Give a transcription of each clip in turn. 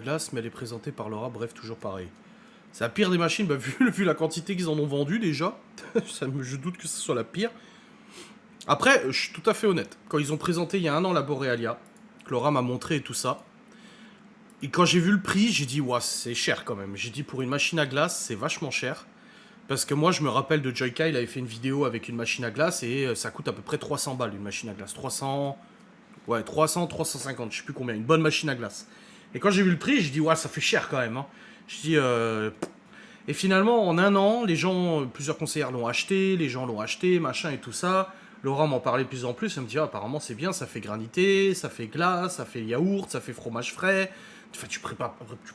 glace, mais elle est présentée par Laura, bref, toujours pareil. C'est la pire des machines, bah, vu la quantité qu'ils en ont vendu déjà. Je doute que ce soit la pire. Après, je suis tout à fait honnête. Quand ils ont présenté il y a un an la Borealia, que Laura m'a montré et tout ça, et quand j'ai vu le prix, j'ai dit, ouah, c'est cher quand même. J'ai dit, pour une machine à glace, c'est vachement cher. Parce que moi, je me rappelle de Joyka, il avait fait une vidéo avec une machine à glace et ça coûte à peu près 300 balles une machine à glace. 300. Ouais, 300, 350, je sais plus combien. Une bonne machine à glace. Et quand j'ai vu le prix, j'ai dit, ouais, ça fait cher quand même. Hein. Je dis, Et finalement, en un an, les gens, plusieurs conseillères l'ont acheté, les gens l'ont acheté, machin et tout ça. Laura m'en parlait de plus en plus, elle me dit, ah, apparemment c'est bien, ça fait granité, ça fait glace, ça fait yaourt, ça fait fromage frais. Enfin, tu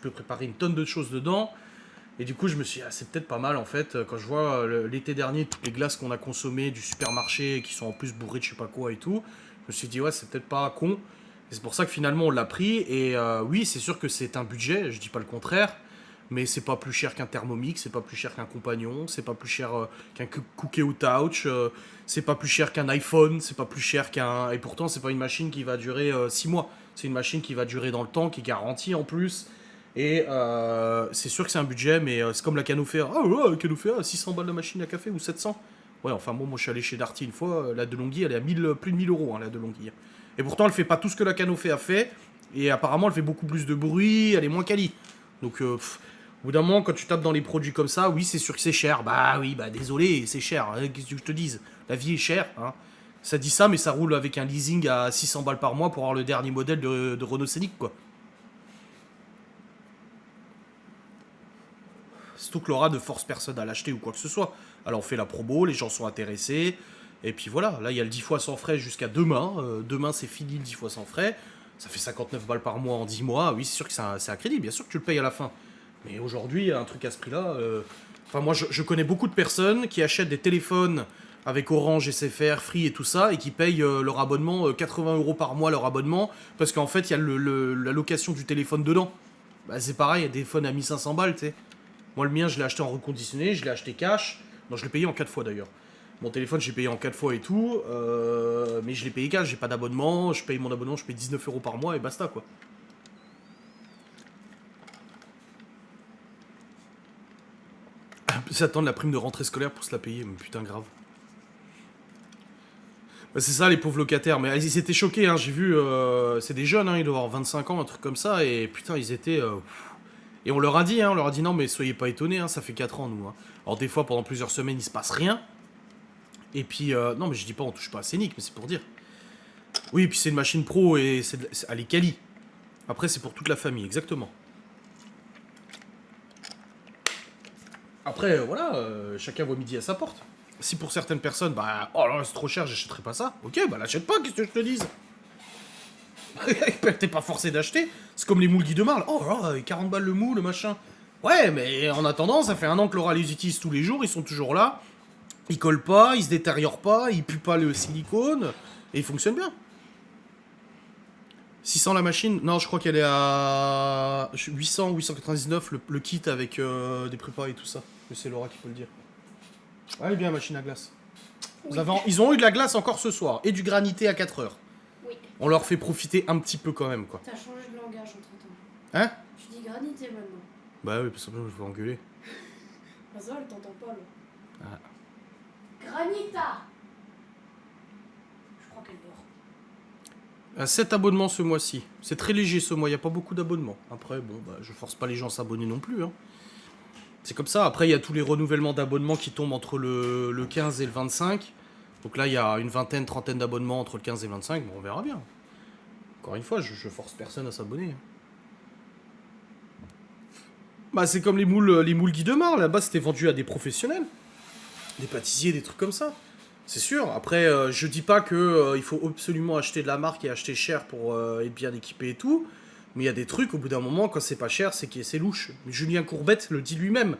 peux préparer une tonne de choses dedans. Et du coup, je me suis dit, ah, c'est peut-être pas mal en fait, quand je vois l'été dernier toutes les glaces qu'on a consommées du supermarché, qui sont en plus bourrées de je sais pas quoi et tout, je me suis dit, ouais, c'est peut-être pas con. Et c'est pour ça que finalement on l'a pris. Et oui, c'est sûr que c'est un budget, je dis pas le contraire, mais c'est pas plus cher qu'un Thermomix, c'est pas plus cher qu'un Compagnon, c'est pas plus cher qu'un Cooking Touch, c'est pas plus cher qu'un iPhone, c'est pas plus cher qu'un. Et pourtant, c'est pas une machine qui va durer 6 mois. C'est une machine qui va durer dans le temps, qui est garantie en plus. Et c'est sûr que c'est un budget, mais c'est comme la Canofea. Ah ouais, la Canofea, 600 balles de machine à café ou 700. Ouais, enfin bon, moi je suis allé chez Darty une fois, la DeLonghi, elle est à 1000, plus de 1000 euros, hein, la DeLonghi. Et pourtant, elle fait pas tout ce que la Canofea fait, et apparemment, elle fait beaucoup plus de bruit, elle est moins quali. Donc, au bout d'un moment, quand tu tapes dans les produits comme ça, oui, c'est sûr que c'est cher. Bah oui, bah désolé, c'est cher. Hein, qu'est-ce que je te dise? La vie est chère. Hein. Ça dit ça, mais ça roule avec un leasing à 600 balles par mois pour avoir le dernier modèle de Renault Scénic, quoi. Surtout que Laura ne force personne à l'acheter ou quoi que ce soit. Alors on fait la promo, les gens sont intéressés. Et puis voilà, là il y a le 10 fois sans frais jusqu'à demain. Demain c'est fini le 10 fois sans frais. Ça fait 59 balles par mois en 10 mois. Oui, c'est sûr que c'est un crédit, bien sûr que tu le payes à la fin. Mais aujourd'hui, un truc à ce prix-là. Enfin, moi je connais beaucoup de personnes qui achètent des téléphones avec Orange, SFR, Free et tout ça, et qui payent leur abonnement 80 euros par mois, leur abonnement, parce qu'en fait il y a la location du téléphone dedans. Bah c'est pareil, il y a des phones à 1500 balles, tu sais. Moi, le mien, je l'ai acheté en reconditionné, je l'ai acheté cash. Non, je l'ai payé en 4 fois d'ailleurs. Mon téléphone, j'ai payé en 4 fois et tout. Mais je l'ai payé cash, j'ai pas d'abonnement. Je paye mon abonnement, je paye 19 euros par mois et basta quoi. Ils attendent la prime de rentrée scolaire pour se la payer, mais putain, grave. Bah, c'est ça, les pauvres locataires. Mais ils étaient choqués, hein. J'ai vu. C'est des jeunes, hein, ils doivent avoir 25 ans, un truc comme ça. Et putain, ils étaient. Et on leur a dit, hein, on leur a dit non, mais soyez pas étonnés, hein, ça fait 4 ans, nous. Hein. Alors, des fois, pendant plusieurs semaines, il se passe rien. Et puis, non, mais je dis pas on touche pas à Scénic, mais c'est pour dire. Oui, et puis c'est une machine pro et elle est quali. Après, c'est pour toute la famille, exactement. Après, voilà, chacun voit midi à sa porte. Si pour certaines personnes, bah, oh là, c'est trop cher, j'achèterai pas ça. Ok, bah l'achète pas, qu'est-ce que je te dise? T'es pas forcé d'acheter. C'est comme les moules Guy de Marle. Oh là, 40 balles le moule, le machin. Ouais, mais en attendant, ça fait un an que Laura les utilise tous les jours, ils sont toujours là. Ils collent pas, ils se détériorent pas, ils puent pas le silicone, et ils fonctionnent bien. 600 la machine, non, je crois qu'elle est à 800 ou 899 le kit avec des prépas et tout ça. Mais c'est Laura qui peut le dire. Ouais, elle est bien la machine à glace. Oui. Ils ont eu de la glace encore ce soir, et du granité à 4 heures. Oui. On leur fait profiter un petit peu quand même, quoi. T'as changé de langage entre temps. Hein? Tu dis granité maintenant. Bah oui, parce que je vais engueuler. Bah ça, elle t'entend pas là. Ah. Granita. Je crois qu'elle dort. 7 abonnements ce mois-ci. C'est très léger ce mois, il n'y a pas beaucoup d'abonnements. Après, bon, bah, je force pas les gens à s'abonner non plus. Hein. C'est comme ça. Après, il y a tous les renouvellements d'abonnements qui tombent entre le 15 et le 25. Donc là, il y a une vingtaine, trentaine d'abonnements entre le 15 et le 25. Bon, on verra bien. Encore une fois, je force personne à s'abonner. Bah, c'est comme les moules Guy de Mar. Là-bas, c'était vendu à des professionnels. Des pâtissiers, des trucs comme ça. C'est sûr. Après, je dis pas que il faut absolument acheter de la marque et acheter cher pour être bien équipé et tout. Mais il y a des trucs, au bout d'un moment, quand c'est pas cher, c'est louche. Julien Courbette le dit lui-même.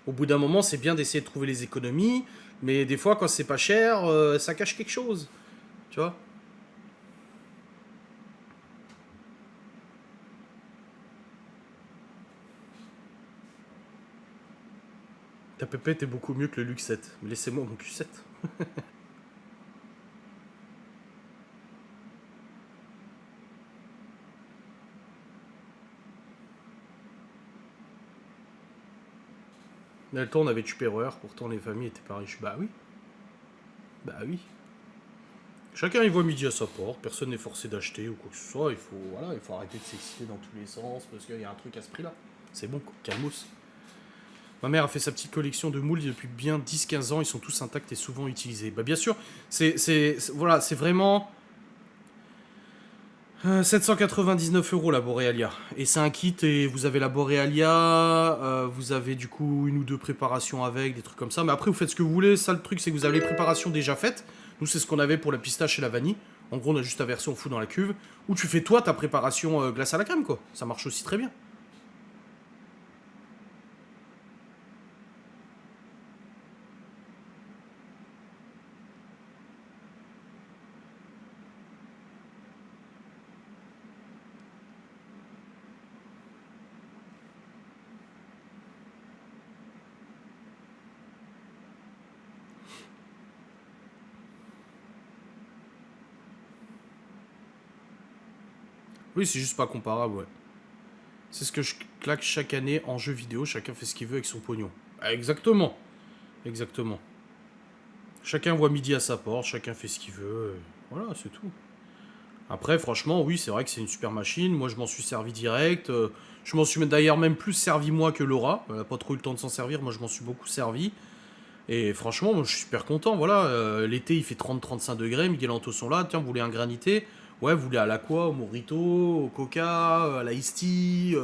Au bout d'un moment, c'est bien d'essayer de trouver les économies. Mais des fois, quand c'est pas cher, ça cache quelque chose. Tu vois? Ta pépette est beaucoup mieux que le Luxette. Mais laissez-moi mon Q7. Dans le temps, on avait Tupperware, pourtant les familles étaient pas riches. Bah oui. Bah oui. Chacun y voit midi à sa porte, personne n'est forcé d'acheter ou quoi que ce soit. Il faut arrêter de s'exciter dans tous les sens parce qu'il y a un truc à ce prix-là. C'est bon, quoi. Calmos. Ma mère a fait sa petite collection de moules depuis bien 10-15 ans, ils sont tous intacts et souvent utilisés. Bah bien sûr, voilà, c'est vraiment 799 € la Borealia. Et c'est un kit et vous avez la Borealia, vous avez du coup une ou deux préparations avec, des trucs comme ça. Mais après vous faites ce que vous voulez, ça le truc c'est que vous avez les préparations déjà faites. Nous c'est ce qu'on avait pour la pistache et la vanille. En gros on a juste la version fou dans la cuve. Où tu fais toi ta préparation glace à la crème quoi. Ça marche aussi très bien. Oui, c'est juste pas comparable, ouais. C'est ce que je claque chaque année en jeu vidéo, chacun fait ce qu'il veut avec son pognon. Ah, exactement. Exactement. Chacun voit midi à sa porte, chacun fait ce qu'il veut. Voilà, c'est tout. Après, franchement, oui, c'est vrai que c'est une super machine. Moi, je m'en suis servi direct. Je m'en suis d'ailleurs même plus servi moi que Laura. Elle n'a pas trop eu le temps de s'en servir. Moi, je m'en suis beaucoup servi. Et franchement, moi, je suis super content. Voilà, l'été, il fait 30-35 degrés. Miguel Anto sont là. Tiens, vous voulez un granité? Ouais, vous voulez à l'aqua, au mojito, au coca, à la iced tea,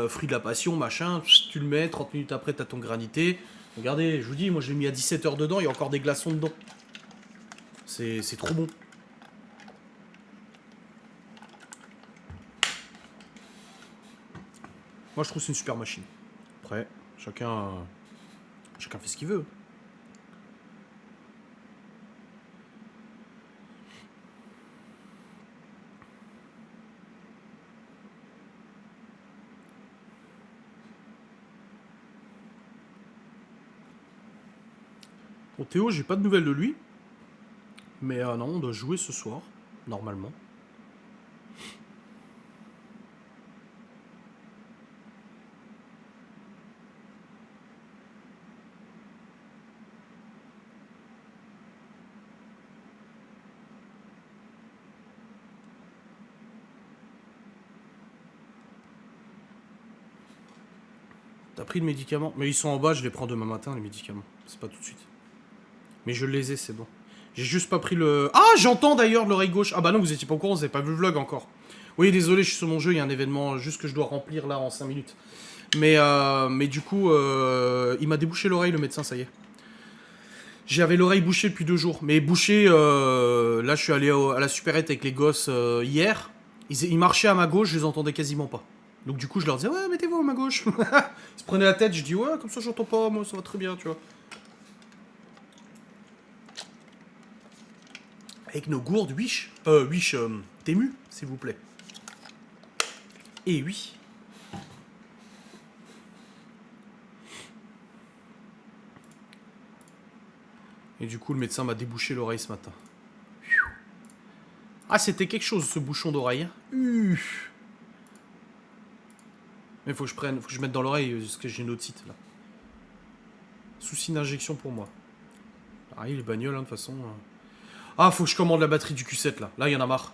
fruit de la passion, machin. Tu le mets, 30 minutes après, t'as ton granité. Regardez, je vous dis, moi, je l'ai mis à 17 h dedans. Il y a encore des glaçons dedans. C'est trop bon. Moi, je trouve que c'est une super machine. Après, chacun fait ce qu'il veut. Bon, Théo, j'ai pas de nouvelles de lui. Mais non, on doit jouer ce soir, normalement. T'as pris le médicament? Mais ils sont en bas, je les prends demain matin, les médicaments. C'est pas tout de suite. Mais je les ai, c'est bon. J'ai juste pas pris le... Ah, j'entends d'ailleurs de l'oreille gauche. Ah bah non, vous étiez pas au courant, vous avez pas vu le vlog encore. Oui, désolé, je suis sur mon jeu, il y a un événement juste que je dois remplir là en 5 minutes. Mais du coup, il m'a débouché l'oreille, le médecin, ça y est. J'avais l'oreille bouchée depuis 2 jours. Mais bouchée, là, je suis allé à la supérette avec les gosses hier. Ils marchaient à ma gauche, je les entendais quasiment pas. Donc du coup, je leur disais, ouais, mettez-vous à ma gauche. Ils se prenaient la tête, je dis, ouais, comme ça, j'entends pas, moi, ça va très bien, tu vois. Avec nos gourdes, Wish. Wish, Tému, s'il vous plaît. Et oui. Et du coup, le médecin m'a débouché l'oreille ce matin. Ah, c'était quelque chose, ce bouchon d'oreille. Mais faut que je mette dans l'oreille, parce que j'ai une autre site, là. Souci d'injection pour moi. Ah, les bagnoles, hein, de toute façon. Ah, faut que je commande la batterie du Q7, là. Là, il y en a marre.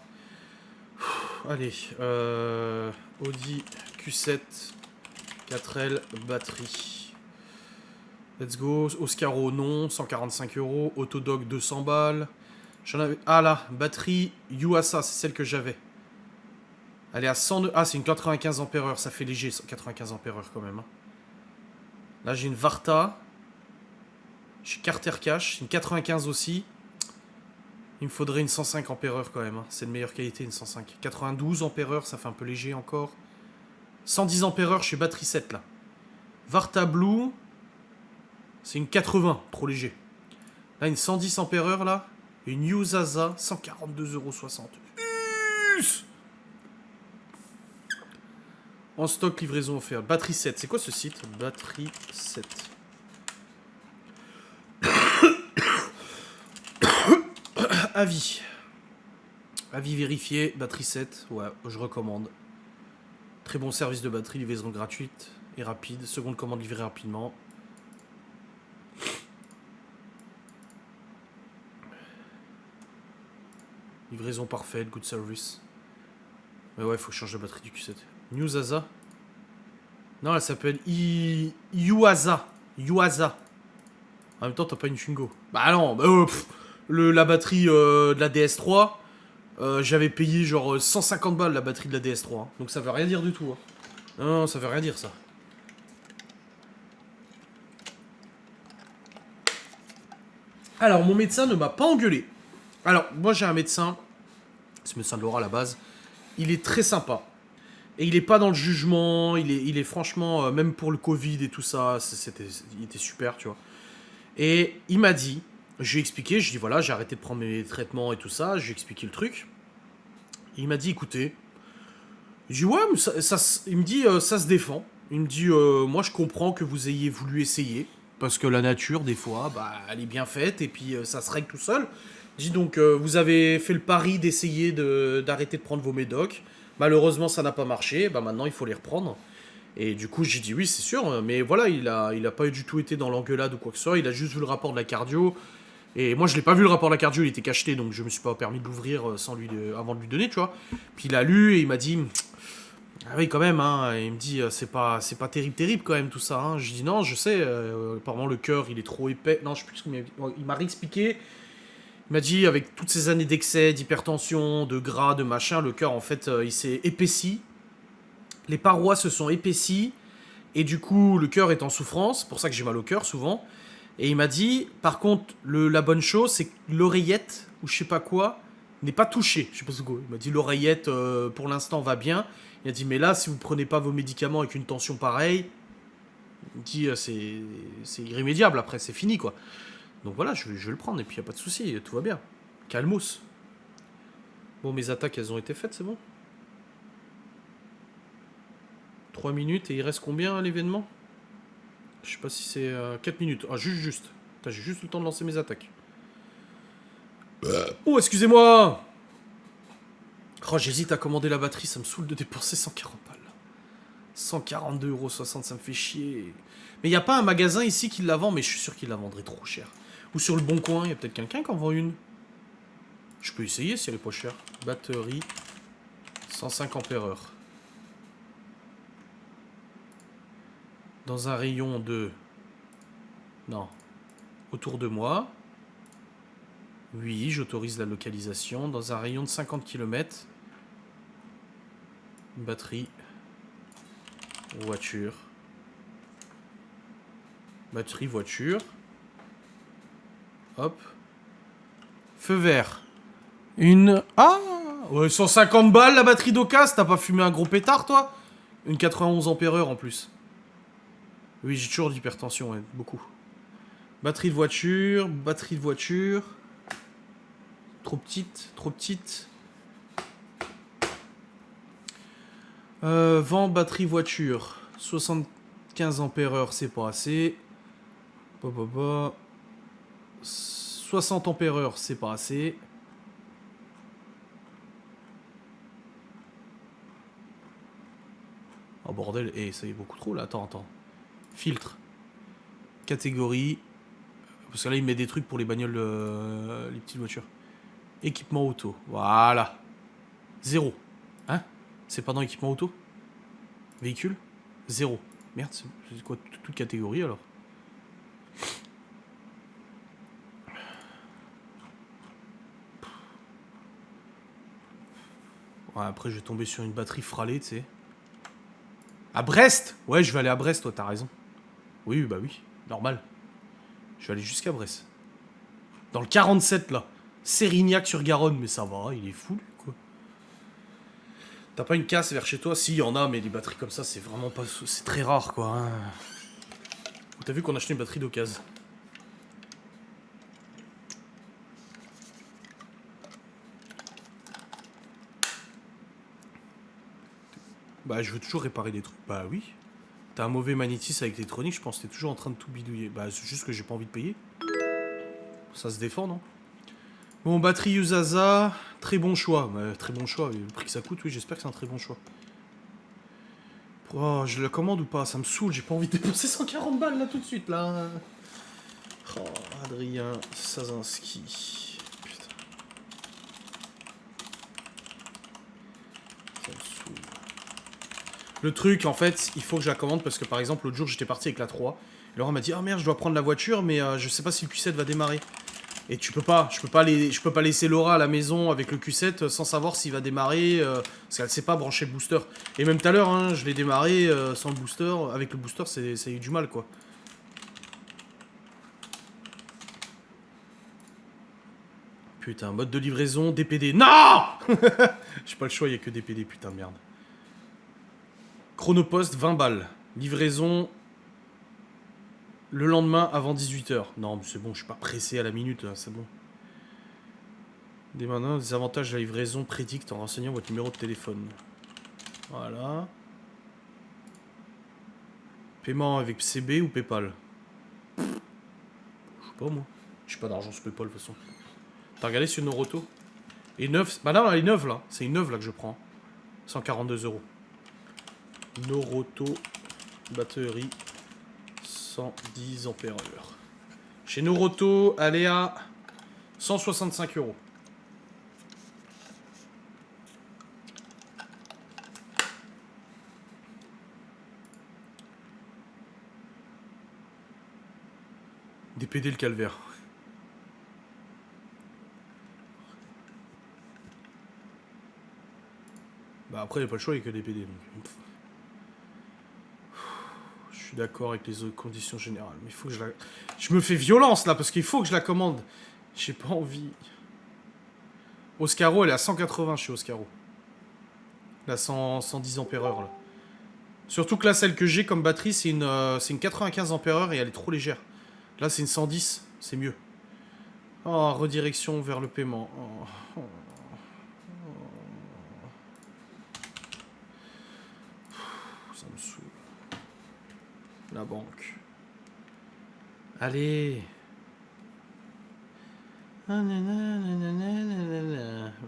Allez, Audi Q7 4L batterie. Let's go. Oscaro non, 145 €. Autodog 200 balles. J'en avais. Ah là, batterie Yuasa, c'est celle que j'avais. Elle est à 100. Ah, c'est une 95 ampères-heure, ça fait léger, 95 ampères-heure quand même. Hein. Là, j'ai une Varta. J'ai Carter Cash, une 95 aussi. Il me faudrait une 105 ampères-heure quand même. Hein. C'est de meilleure qualité, une 105. 92 ampères-heure, ça fait un peu léger encore. 110 ampères-heure chez Batterie 7 là. Varta Blue. C'est une 80, trop léger. Là, une 110 ampères-heure là. Une Yuzaza, 142,60 €. En stock, livraison offerte. Batterie 7. C'est quoi ce site? Batterie 7. Avis. Avis vérifié. Batterie 7. Ouais, je recommande. Très bon service de batterie, livraison gratuite et rapide. Seconde commande livrée rapidement. Livraison parfaite, good service. Mais ouais, faut que je change la batterie du Q7. New Zaza. Non, elle s'appelle Yuasa. Yuasa. En même temps, t'as pas une Twingo. Bah non, bah, la batterie de la DS3, j'avais payé genre 150 balles la batterie de la DS3. Hein. Donc ça veut rien dire du tout. Hein. Non, ça veut rien dire ça. Alors, mon médecin ne m'a pas engueulé. Alors, moi j'ai un médecin, c'est médecin de Laura à la base, il est très sympa. Et il est pas dans le jugement, il est franchement, même pour le Covid et tout ça, il était super, tu vois. Et il m'a dit, je lui ai expliqué, je lui ai dit voilà, j'ai arrêté de prendre mes traitements et tout ça, je lui ai expliqué le truc. Et il m'a dit écoutez, je lui ai dit ouais, mais il me dit ça se défend. Il me dit moi je comprends que vous ayez voulu essayer, parce que la nature des fois, bah elle est bien faite et puis ça se règle tout seul. Il dit donc vous avez fait le pari d'essayer d'arrêter de prendre vos médocs. Malheureusement ça n'a pas marché, bah maintenant il faut les reprendre. Et du coup, j'ai dit oui, c'est sûr, mais voilà, il a pas du tout été dans l'engueulade ou quoi que ce soit, il a juste vu le rapport de la cardio. Et moi, je l'ai pas vu le rapport de la cardio, il était cacheté, donc je me suis pas permis de l'ouvrir avant de lui donner, tu vois. Puis il a lu et il m'a dit ah oui, quand même, hein. Et il me dit c'est pas terrible quand même tout ça. Hein. Je dis non, je sais, apparemment le cœur il est trop épais. Non, je sais plus ce qu'il m'a dit. Il m'a réexpliqué. Il m'a dit avec toutes ces années d'excès, d'hypertension, de gras, de machin, le cœur en fait il s'est épaissi. Les parois se sont épaissies et du coup le cœur est en souffrance, c'est pour ça que j'ai mal au cœur souvent. Et il m'a dit, par contre, la bonne chose, c'est que l'oreillette, ou je sais pas quoi, n'est pas touchée. Je sais pas ce quoi. Il m'a dit l'oreillette pour l'instant va bien. Il a dit mais là si vous prenez pas vos médicaments avec une tension pareille, il dit c'est irrémédiable après, c'est fini quoi. Donc voilà, je vais le prendre et puis y a pas de souci, tout va bien. Calmos. Bon, mes attaques elles ont été faites, c'est bon. 3 minutes et il reste combien à l'événement? Je sais pas si c'est 4 minutes. Ah, juste. Putain, j'ai juste le temps de lancer mes attaques. Oh, excusez-moi. Oh, j'hésite à commander la batterie, ça me saoule de dépenser 140 balles. 142,60€, ça me fait chier. Mais il a pas un magasin ici qui la vend, mais je suis sûr qu'il la vendrait trop cher. Ou sur le bon coin, il y a peut-être quelqu'un qui en vend une. Je peux essayer si elle est pas chère. Batterie, 105 ampères-heure. Dans un rayon de... Non. Autour de moi. Oui, j'autorise la localisation. Dans un rayon de 50 km. Batterie. Voiture. Batterie, voiture. Hop. Feu vert. Une... Ah ouais, 150 balles la batterie d'Ocas. T'as pas fumé un gros pétard, toi? Une 91 ampères-heure en plus. Oui, j'ai toujours de l'hypertension, ouais, beaucoup. Batterie de voiture, batterie de voiture. Trop petite, trop petite. Vent, batterie, voiture. 75 ampères-heure, c'est pas assez. 60 ampères-heure, c'est pas assez. Oh bordel, ça y est beaucoup trop là, attends. Filtre. Catégorie. Parce que là, il met des trucs pour les bagnoles, les petites voitures. Équipement auto. Voilà. 0. Hein? C'est pas dans équipement auto? Véhicule? 0. Merde, c'est quoi toute catégorie alors? Ouais, après, je vais tomber sur une batterie fralée, tu sais. À Brest? Ouais, je vais aller à Brest, toi, t'as raison. Oui, bah oui, normal. Je vais aller jusqu'à Brest. Dans le 47, là. Sérignac-sur-Garonne, mais ça va, il est fou, lui, quoi. T'as pas une casse vers chez toi? Si, il y en a, mais des batteries comme ça, c'est vraiment pas... C'est très rare, quoi. Hein. T'as vu qu'on a acheté une batterie d'occasion. Bah, je veux toujours réparer des trucs. Bah oui. T'as un mauvais magnétisme avec l'électronique, je pense que t'es toujours en train de tout bidouiller. Bah, c'est juste que j'ai pas envie de payer. Ça se défend, non? Bon, batterie Yuzaza, très bon choix. Bah, très bon choix, le prix que ça coûte, oui, j'espère que c'est un très bon choix. Oh, je la commande ou pas? Ça me saoule, j'ai pas envie de dépenser 140 balles là tout de suite, là. Oh, Adrien Sazinski. Putain. Le truc, en fait, il faut que je la commande parce que, par exemple, l'autre jour, j'étais parti avec la 3. Et Laurent m'a dit, ah merde, je dois prendre la voiture, mais je sais pas si le Q7 va démarrer. Et je peux pas laisser Laura à la maison avec le Q7 sans savoir s'il va démarrer, parce qu'elle sait pas brancher le booster. Et même tout à l'heure, hein, je l'ai démarré sans le booster. Avec le booster, c'est eu du mal, quoi. Putain, mode de livraison, DPD. Non J'ai pas le choix, il y a que DPD, putain de merde. Chronopost, 20 balles. Livraison le lendemain avant 18h. Non, mais c'est bon, je suis pas pressé à la minute, c'est bon. Dès maintenant, des avantages de la livraison prédictent en renseignant votre numéro de téléphone. Voilà. Paiement avec CB ou PayPal? Je sais pas, moi. J'ai pas d'argent sur PayPal, de toute façon. T'as regardé sur Noroto? Et 9... Bah non, elle est neuve, là. C'est une neuve, là, que je prends. 142 €. Noroto, batterie, 110 ampères-heure. Chez Noroto, elle est à 165 €. DPD le calvaire. Bah après, il n'y a pas le choix, il n'y a que DPD. Donc... Je suis d'accord avec les autres conditions générales. Mais il faut que je la... Je me fais violence là, parce qu'il faut que je la commande. J'ai pas envie. Oscaro, elle est à 180 chez Oscaro. La 110 ampères-heure là. Surtout que là, celle que j'ai comme batterie, c'est une 95 ampères-heure et elle est trop légère. Là, c'est une 110, c'est mieux. Oh, redirection vers le paiement. Oh. Ça me saoule. La banque. Allez.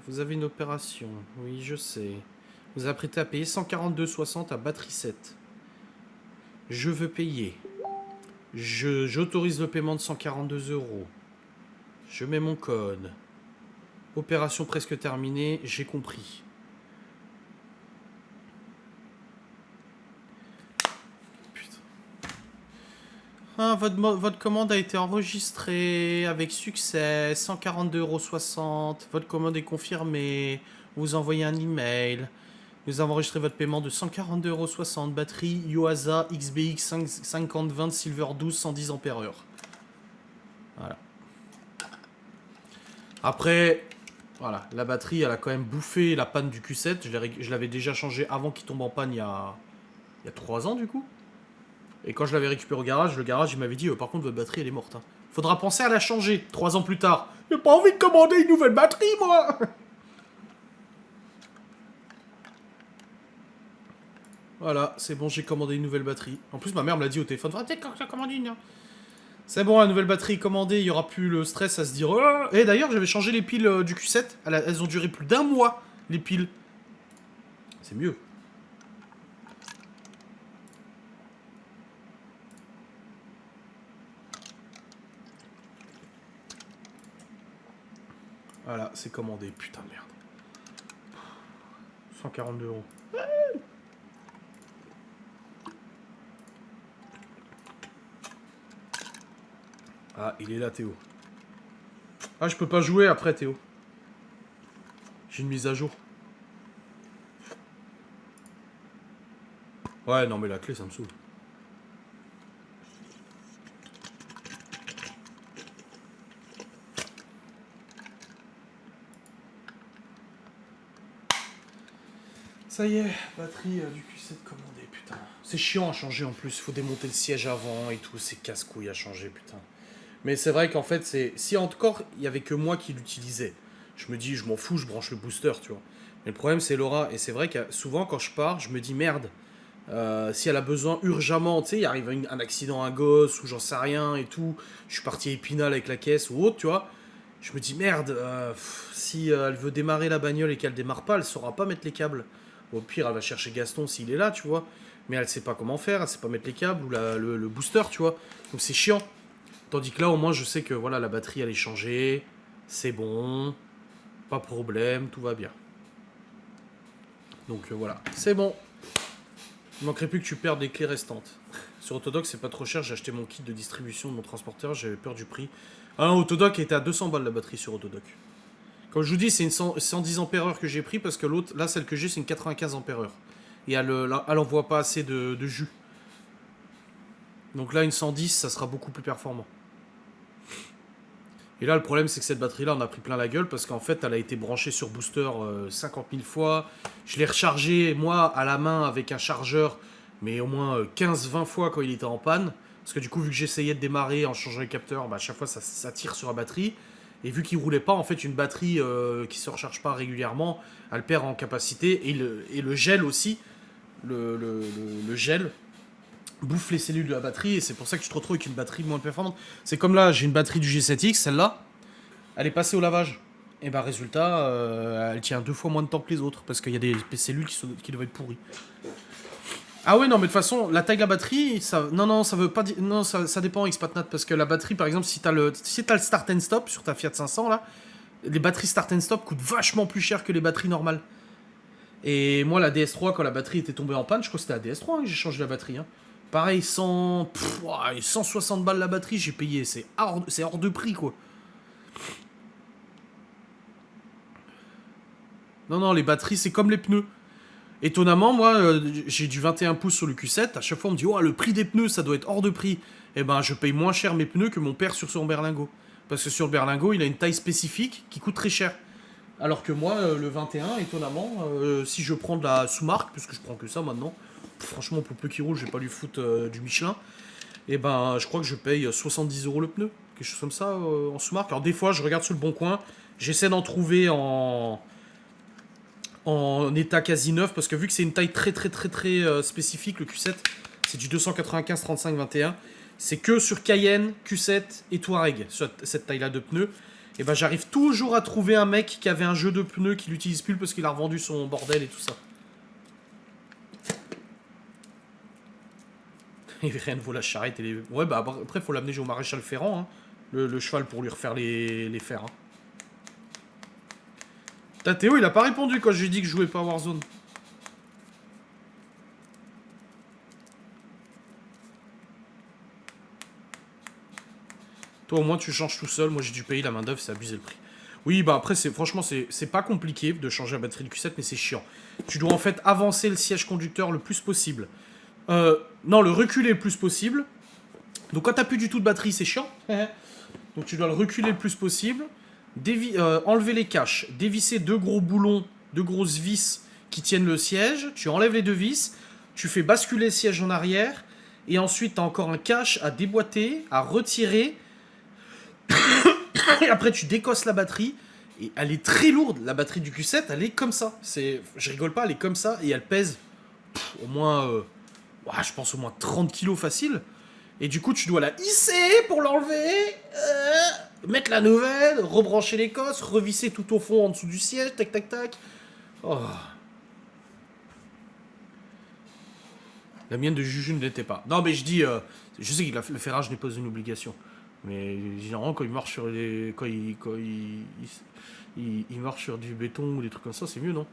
Vous avez une opération. Oui, je sais. Vous apprêtez à payer 142,60 à batterie 7. Je veux payer. J'autorise le paiement de 142 €. Je mets mon code. Opération presque terminée, j'ai compris. Putain. Ah, votre commande a été enregistrée avec succès. 142,60 €. Votre commande est confirmée. Vous envoyez un email. Nous avons enregistré votre paiement de 142,60 €. Batterie Yuasa XBX 5020 Silver 12 110 ampères-heure. Voilà. Après, voilà, la batterie, elle a quand même bouffé la panne du Q7. Je l'avais déjà changé avant qu'il tombe en panne il y a 3 ans, du coup. Et quand je l'avais récupéré au garage, le garage, il m'avait dit, par contre, votre batterie, elle est morte. Hein. Faudra penser à la changer 3 ans plus tard. J'ai pas envie de commander une nouvelle batterie, moi. Voilà, c'est bon, j'ai commandé une nouvelle batterie. En plus, ma mère me l'a dit au téléphone. Peut-être quand tu as commandé une. Hein. C'est bon, la nouvelle batterie est commandée, il n'y aura plus le stress à se dire... Oh. Et d'ailleurs, j'avais changé les piles du Q7. Elles ont duré plus d'1 mois, les piles. C'est mieux. Voilà, c'est commandé. Putain de merde. 142 €. Ah, il est là, Théo. Ah, je peux pas jouer après, Théo. J'ai une mise à jour. Ouais, non, mais la clé, ça me saoule. Ça y est, batterie du Q7 commandée, putain. C'est chiant à changer en plus, faut démonter le siège avant et tout, c'est casse-couille à changer, putain. Mais c'est vrai qu'en fait, si encore il y avait que moi qui l'utilisais, je me dis, je m'en fous, je branche le booster, tu vois. Mais le problème, c'est Laura, et c'est vrai que souvent quand je pars, je me dis, merde, si elle a besoin urgemment, tu sais, il arrive un accident à un gosse, ou j'en sais rien et tout, je suis parti à Épinal avec la caisse ou autre, tu vois. Je me dis, merde, si elle veut démarrer la bagnole et qu'elle démarre pas, elle saura pas mettre les câbles. Au pire, elle va chercher Gaston s'il est là, tu vois. Mais elle sait pas comment faire, elle sait pas mettre les câbles ou le booster, tu vois. Donc c'est chiant. Tandis que là, au moins, je sais que voilà, la batterie, elle est changée. C'est bon. Pas de problème, tout va bien. Donc voilà, c'est bon. Il manquerait plus que tu perdes les clés restantes. Sur Autodoc, c'est pas trop cher. J'ai acheté mon kit de distribution de mon transporteur. J'avais peur du prix. Ah non, Autodoc était à 200 balles la batterie sur Autodoc. Comme je vous dis, c'est une 110 ampères-heure que j'ai pris parce que l'autre, là, celle que j'ai, c'est une 95 ampères-heure. Et elle envoie pas assez de jus. Donc là, une 110, ça sera beaucoup plus performant. Et là, le problème, c'est que cette batterie-là, on a pris plein la gueule parce qu'en fait, elle a été branchée sur booster 50 000 fois. Je l'ai rechargée, moi, à la main avec un chargeur, mais au moins 15-20 fois quand il était en panne. Parce que du coup, vu que j'essayais de démarrer en changeant les capteurs, bah, à chaque fois, ça tire sur la batterie. Et vu qu'il roulait pas, en fait, une batterie qui se recharge pas régulièrement, elle perd en capacité. Et le gel aussi, le gel bouffe les cellules de la batterie. Et c'est pour ça que tu te retrouves avec une batterie moins performante. C'est comme là, j'ai une batterie du G7X, celle-là, elle est passée au lavage. Et bah résultat, elle tient 2 fois moins de temps que les autres. Parce qu'il y a des cellules qui doivent être pourries. Ah ouais, non, mais de toute façon, la taille de la batterie, ça... Non, ça veut pas dire... Non, ça dépend, Xpatnat, parce que la batterie, par exemple, si t'as le start and stop sur ta Fiat 500, là, les batteries start and stop coûtent vachement plus cher que les batteries normales. Et moi, la DS3, quand la batterie était tombée en panne, je crois que c'était la DS3 que j'ai changé la batterie. Hein. Pareil, 160 balles la batterie, j'ai payé. C'est hors de prix, quoi. Non, les batteries, c'est comme les pneus. Étonnamment, moi, j'ai du 21 pouces sur le Q7. À chaque fois, on me dit, oh, le prix des pneus, ça doit être hors de prix. Eh ben, je paye moins cher mes pneus que mon père sur son berlingot. Parce que sur le berlingot, il a une taille spécifique qui coûte très cher. Alors que moi, le 21, étonnamment, si je prends de la sous-marque, puisque je prends que ça maintenant, franchement, pour peu qu'il roule, je vais pas lui foutre du Michelin. Et ben, je crois que je paye 70 € le pneu. Quelque chose comme ça en sous-marque. Alors, des fois, je regarde sur le bon coin, j'essaie d'en trouver en état quasi neuf, parce que vu que c'est une taille très spécifique, le Q7, c'est du 295 35 21, c'est que sur Cayenne, Q7 et Touareg, cette taille-là de pneus, et ben j'arrive toujours à trouver un mec qui avait un jeu de pneus qui l'utilise plus parce qu'il a revendu son bordel et tout ça. Et rien ne vaut la charrette et les... Ouais, bah après, faut l'amener au maréchal Ferrand, hein, le cheval, pour lui refaire les fers. Hein. T'as Théo, il a pas répondu quand je lui ai dit que je jouais pas à Warzone. Toi, au moins, tu changes tout seul. Moi, j'ai dû payer la main-d'œuvre, c'est abusé le prix. Oui, bah après, franchement, c'est pas compliqué de changer la batterie du Q7, mais c'est chiant. Tu dois en fait avancer le siège conducteur le plus possible. Non, le reculer le plus possible. Donc, quand t'as plus du tout de batterie, c'est chiant. Donc, tu dois le reculer le plus possible. Enlever les caches, dévisser 2 gros boulons, 2 grosses vis qui tiennent le siège, tu enlèves les 2 vis, tu fais basculer le siège en arrière, et ensuite tu as encore un cache à déboîter, à retirer, et après tu décosses la batterie, et elle est très lourde, la batterie du Q7, elle est comme ça, je rigole pas, elle est comme ça, et elle pèse au moins, je pense au moins 30 kilos facile, et du coup tu dois la hisser pour l'enlever, mettre la nouvelle, rebrancher les cosses, revisser tout au fond en dessous du siège, tac tac tac. Oh. La mienne de Juju ne l'était pas. Non mais je dis, je sais que le ferrage n'est pas une obligation. Mais généralement quand il marche sur les. Quand il marche sur du béton ou des trucs comme ça, c'est mieux, non?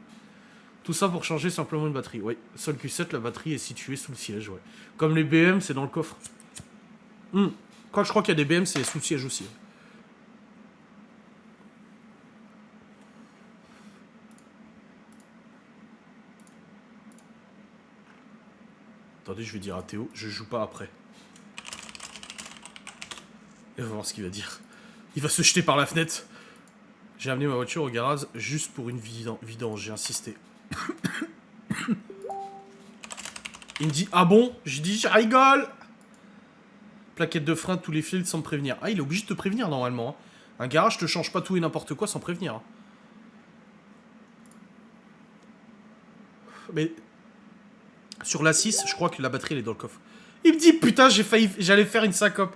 Tout ça pour changer simplement une batterie. Oui, seul Q7, la batterie est située sous le siège, ouais. Comme les BM, c'est dans le coffre. Quand je crois qu'il y a des BM, c'est sous le siège aussi. Attendez, je vais dire à Théo, je joue pas après. Et on va voir ce qu'il va dire. Il va se jeter par la fenêtre. J'ai amené ma voiture au garage juste pour une vidange, j'ai insisté. Il me dit, ah bon? Je dis, je rigole. Plaquette de frein, tous les fils sans me prévenir. Ah, il est obligé de te prévenir normalement. Hein. Un garage te change pas tout et n'importe quoi sans prévenir. Hein. Mais sur la 6, je crois que la batterie elle est dans le coffre. Il me dit, putain, j'allais faire une syncope.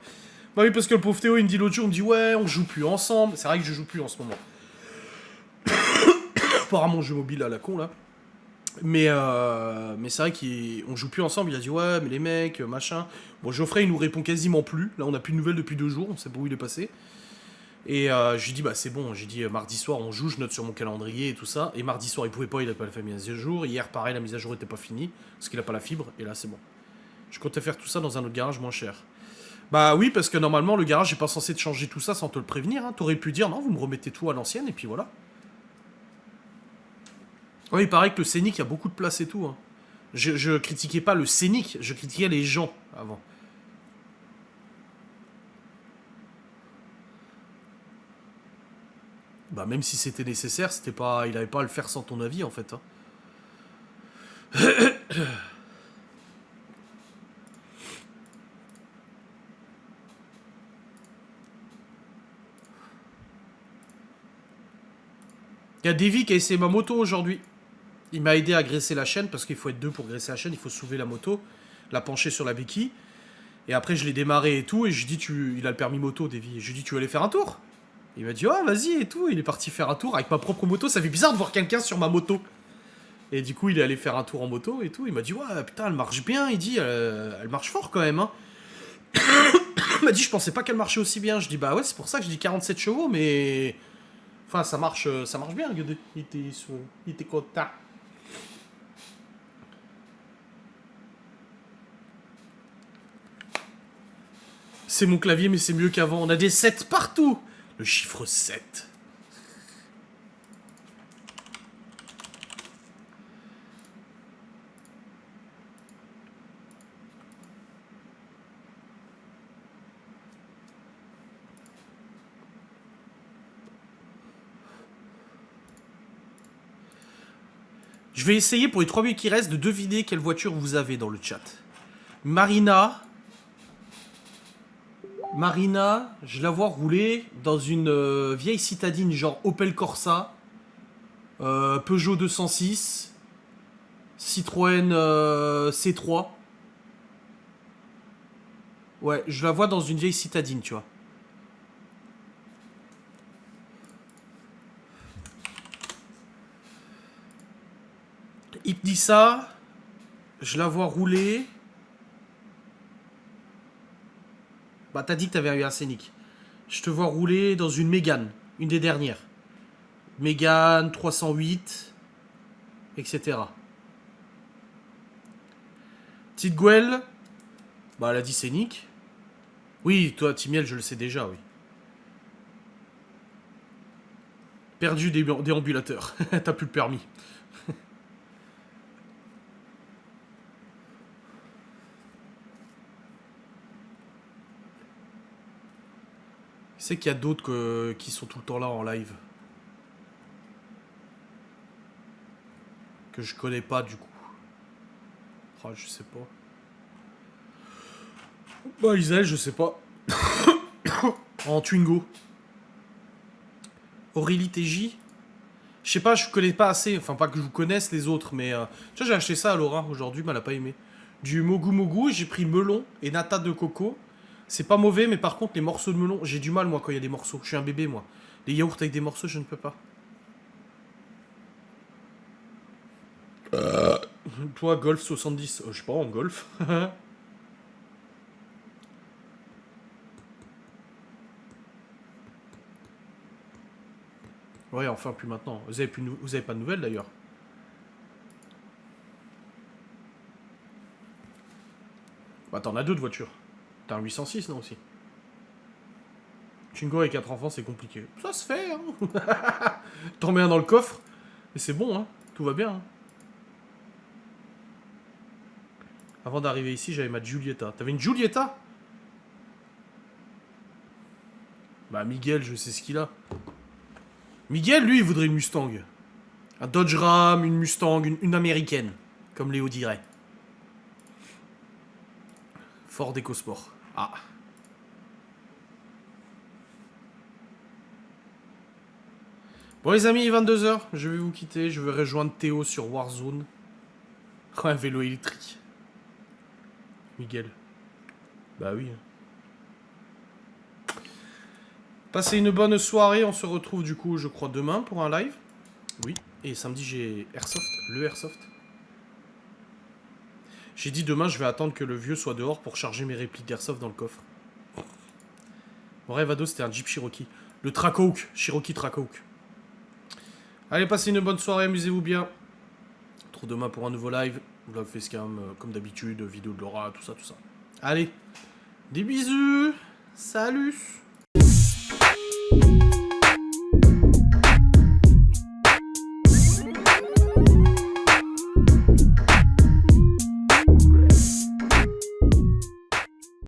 Bah oui, parce que le pauvre Théo, il me dit l'autre jour, il me dit, ouais, on joue plus ensemble. C'est vrai que je joue plus en ce moment. Apparemment, jeu mobile à la con, là. Mais c'est vrai qu'on joue plus ensemble. Il a dit, ouais, mais les mecs, machin. Bon, Geoffrey, il nous répond quasiment plus. Là, on n'a plus de nouvelles depuis 2 jours. On sait pas où il est passé. Et je lui dis, bah c'est bon, j'ai dit mardi soir on joue, je note sur mon calendrier et tout ça. Et mardi soir il pouvait pas, il a pas fait la mise à jour. Hier pareil, la mise à jour était pas finie, parce qu'il a pas la fibre, et là c'est bon. Je comptais faire tout ça dans un autre garage moins cher. Bah oui, parce que normalement le garage est pas censé te changer tout ça sans te le prévenir. Hein. T'aurais pu dire, non, vous me remettez tout à l'ancienne, et puis voilà. Ouais, il paraît que le Scénic, il y a beaucoup de place et tout. Hein. Je critiquais pas le Scénic, je critiquais les gens avant. Bah même si c'était nécessaire, c'était pas, il avait pas à le faire sans ton avis en fait. Hein. Il y a Davy qui a essayé ma moto aujourd'hui. Il m'a aidé à graisser la chaîne parce qu'il faut être deux pour graisser la chaîne, il faut soulever la moto, la pencher sur la béquille. Et après je l'ai démarré et tout et je lui dis il a le permis moto Davy. Je lui dis tu veux aller faire un tour? Il m'a dit ouais vas-y et tout, il est parti faire un tour avec ma propre moto, ça fait bizarre de voir quelqu'un sur ma moto. Et du coup il est allé faire un tour en moto et tout, il m'a dit ouais putain elle marche bien, il dit elle marche fort quand même hein. Il m'a dit je pensais pas qu'elle marchait aussi bien, je dis bah ouais c'est pour ça que je dis 47 chevaux mais... Enfin ça marche bien Gueudé, il était content. C'est mon clavier mais c'est mieux qu'avant, on a des 7 partout. Le chiffre 7. Je vais essayer pour les 3 minutes qui restent de deviner quelle voiture vous avez dans le chat. Marina, je la vois rouler dans une vieille citadine genre Opel Corsa, Peugeot 206, Citroën C3. Ouais, je la vois dans une vieille citadine, tu vois. Ibdissa, je la vois rouler. Bah, t'as dit que t'avais eu un Scénic. Je te vois rouler dans une Mégane, une des dernières. Mégane 308, etc. Petite Gouelle, bah, elle a dit Scénic. Oui, toi, Timiel, je le sais déjà, oui. Perdu des déambulateur. T'as plus le permis. C'est qu'il y a d'autres qui sont tout le temps là en live. Que je connais pas du coup. Oh, je sais pas. Bah, Isaël, je sais pas. En Twingo. Aurélie TJ. Je sais pas, je connais pas assez. Enfin, pas que je vous connaisse les autres, mais. Tu vois, j'ai acheté ça à Laura aujourd'hui, mais elle a pas aimé. Du Mogu Mogu, j'ai pris melon et nata de coco. C'est pas mauvais, mais par contre, les morceaux de melon, j'ai du mal moi quand il y a des morceaux. Je suis un bébé moi. Les yaourts avec des morceaux, je ne peux pas. Toi, Golf 70. Je sais pas, en Golf. Ouais, enfin, plus maintenant. Vous avez pas de nouvelles d'ailleurs. Bah, t'en as deux de voitures. T'as un 806, non aussi? Twingo avec 4 enfants, c'est compliqué. Ça se fait, hein. T'en mets un dans le coffre, et c'est bon, hein. Tout va bien, hein. Avant d'arriver ici, j'avais ma Giulietta. T'avais une Giulietta? Bah, Miguel, je sais ce qu'il a. Miguel, lui, il voudrait une Mustang. Un Dodge Ram, une Mustang, une américaine. Comme Léo dirait. Ford EcoSport. Ah. Bon les amis, 22h, je vais vous quitter, je vais rejoindre Théo sur Warzone. Oh, un vélo électrique. Miguel. Bah oui. Passez une bonne soirée, on se retrouve du coup, je crois, demain pour un live. Oui, et samedi j'ai Airsoft, le Airsoft. J'ai dit demain, je vais attendre que le vieux soit dehors pour charger mes répliques d'Airsoft dans le coffre. Mon rêve ado, c'était un Jeep Cherokee. Le Trackhawk, Cherokee Trackhawk. Allez, passez une bonne soirée, amusez-vous bien. On se retrouve demain pour un nouveau live. Vlog Facecam, comme d'habitude, vidéo de Laura, tout ça, tout ça. Allez, des bisous. Salut.